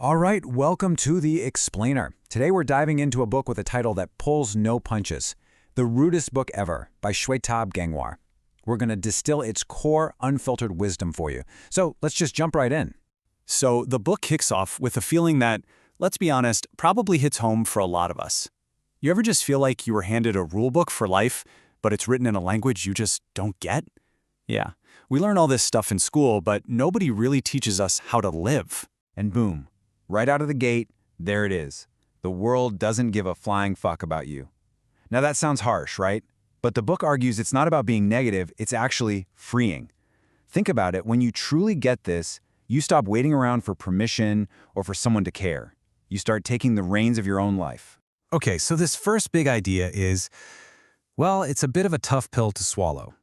All right, welcome to The Explainer. Today we're diving into a book with a title that pulls no punches. The Rudest Book Ever by Shwetab Gangwar. We're going to distill its core, unfiltered wisdom for you. So let's just jump right in. So the book kicks off with a feeling that, let's be honest, probably hits home for a lot of us. You ever just feel like you were handed a rule book for life, but it's written in a language you just don't get? Yeah, we learn all this stuff in school, but nobody really teaches us how to live. And boom, right out of the gate, there it is. The world doesn't give a flying fuck about you. Now that sounds harsh, right? But the book argues it's not about being negative, it's actually freeing. Think about it, when you truly get this, you stop waiting around for permission or for someone to care. You start taking the reins of your own life. Okay, so this first big idea is, well, it's a bit of a tough pill to swallow.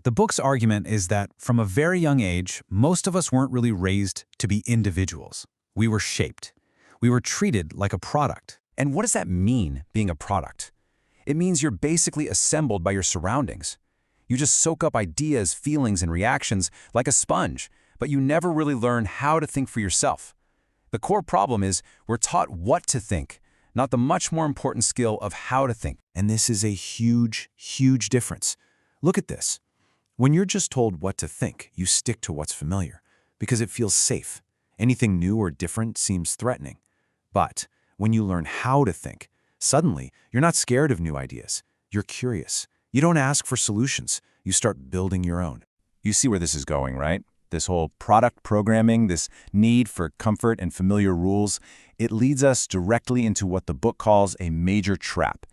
The book's argument is that from a very young age, most of us weren't really raised to be individuals. We were shaped. We were treated like a product. And what does that mean, being a product? It means you're basically assembled by your surroundings. You just soak up ideas, feelings, and reactions like a sponge, but you never really learn how to think for yourself. The core problem is we're taught what to think, not the much more important skill of how to think. And this is a huge, huge difference. Look at this. When you're just told what to think, you stick to what's familiar because it feels safe. Anything new or different seems threatening. But when you learn how to think, suddenly you're not scared of new ideas. You're curious. You don't ask for solutions. You start building your own. You see where this is going, right? This whole product programming, this need for comfort and familiar rules, it leads us directly into what the book calls a major trap.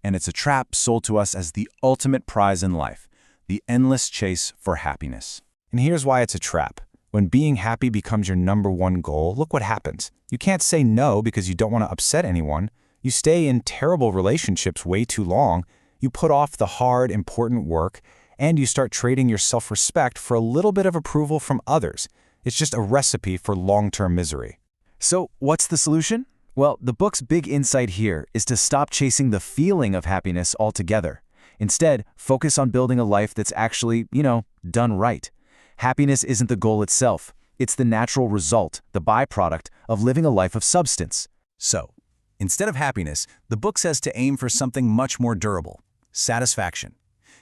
And it's a trap sold to us as the ultimate prize in life, the endless chase for happiness. And here's why it's a trap. When being happy becomes your number one goal, look what happens. You can't say no because you don't want to upset anyone. You stay in terrible relationships way too long. You put off the hard, important work, and you start trading your self-respect for a little bit of approval from others. It's just a recipe for long-term misery. So what's the solution? Well, the book's big insight here is to stop chasing the feeling of happiness altogether. Instead, focus on building a life that's actually, done right. Happiness isn't the goal itself. It's the natural result, the byproduct of living a life of substance. So, instead of happiness, the book says to aim for something much more durable: satisfaction.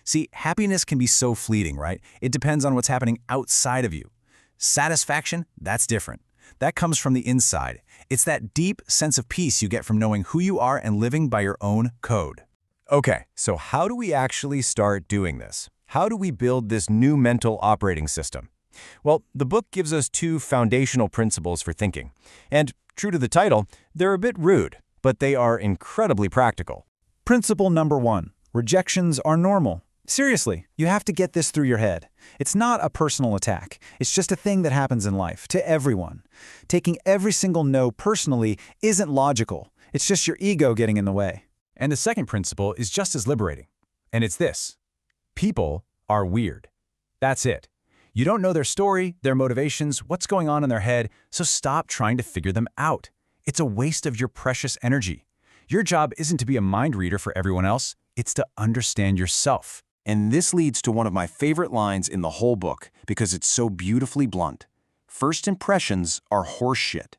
See, happiness can be so fleeting, right? It depends on what's happening outside of you. Satisfaction, that's different. That comes from the inside. It's that deep sense of peace you get from knowing who you are and living by your own code. Okay, so how do we actually start doing this? How do we build this new mental operating system? Well, the book gives us two foundational principles for thinking. And true to the title, they're a bit rude, but they are incredibly practical. Principle number 1, rejections are normal. Seriously, you have to get this through your head. It's not a personal attack. It's just a thing that happens in life, to everyone. Taking every single no personally isn't logical. It's just your ego getting in the way. And the second principle is just as liberating. And it's this: people are weird. That's it. You don't know their story, their motivations, what's going on in their head, so stop trying to figure them out. It's a waste of your precious energy. Your job isn't to be a mind reader for everyone else. It's to understand yourself. And this leads to one of my favorite lines in the whole book because it's so beautifully blunt. First impressions are horseshit.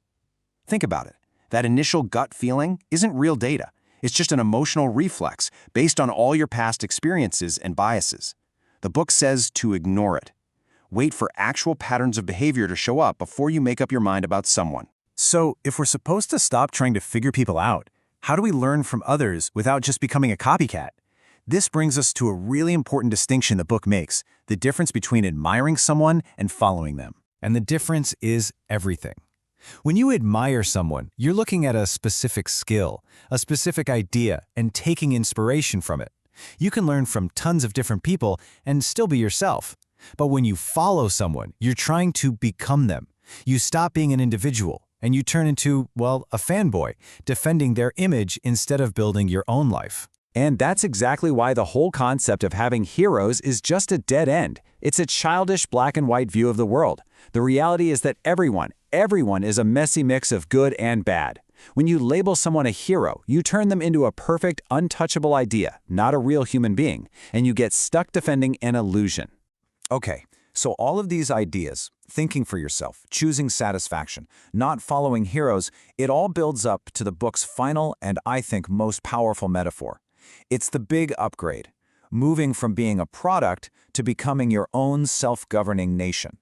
Think about it. That initial gut feeling isn't real data. It's just an emotional reflex based on all your past experiences and biases. The book says to ignore it. Wait for actual patterns of behavior to show up before you make up your mind about someone. So, if we're supposed to stop trying to figure people out, how do we learn from others without just becoming a copycat? This brings us to a really important distinction the book makes: the difference between admiring someone and following them. And the difference is everything. When you admire someone, you're looking at a specific skill, a specific idea, and taking inspiration from it. You can learn from tons of different people and still be yourself. But when you follow someone, you're trying to become them. You stop being an individual, and you turn into, well, a fanboy, defending their image instead of building your own life. And that's exactly why the whole concept of having heroes is just a dead end. It's a childish black and white view of the world. The reality is that everyone is a messy mix of good and bad. When you label someone a hero, you turn them into a perfect, untouchable idea, not a real human being, and you get stuck defending an illusion. Okay, so all of these ideas, thinking for yourself, choosing satisfaction, not following heroes, it all builds up to the book's final and, I think, most powerful metaphor. It's the big upgrade, moving from being a product to becoming your own self-governing nation.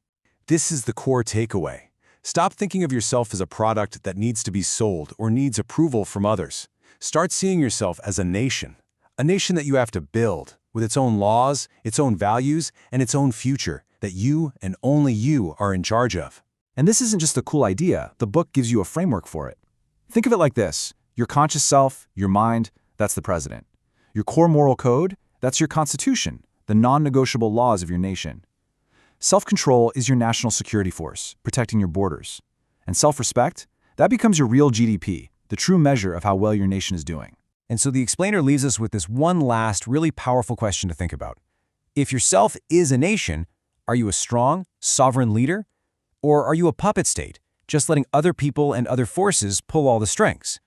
This is the core takeaway. Stop thinking of yourself as a product that needs to be sold or needs approval from others. Start seeing yourself as a nation that you have to build, with its own laws, its own values, and its own future that you and only you are in charge of. And this isn't just a cool idea, the book gives you a framework for it. Think of it like this: your conscious self, your mind, that's the president. Your core moral code, that's your constitution, the non-negotiable laws of your nation. Self-control is your national security force, protecting your borders. And self-respect, that becomes your real GDP, the true measure of how well your nation is doing. And so the explainer leaves us with this one last, really powerful question to think about. If yourself is a nation, are you a strong, sovereign leader? Or are you a puppet state, just letting other people and other forces pull all the strings?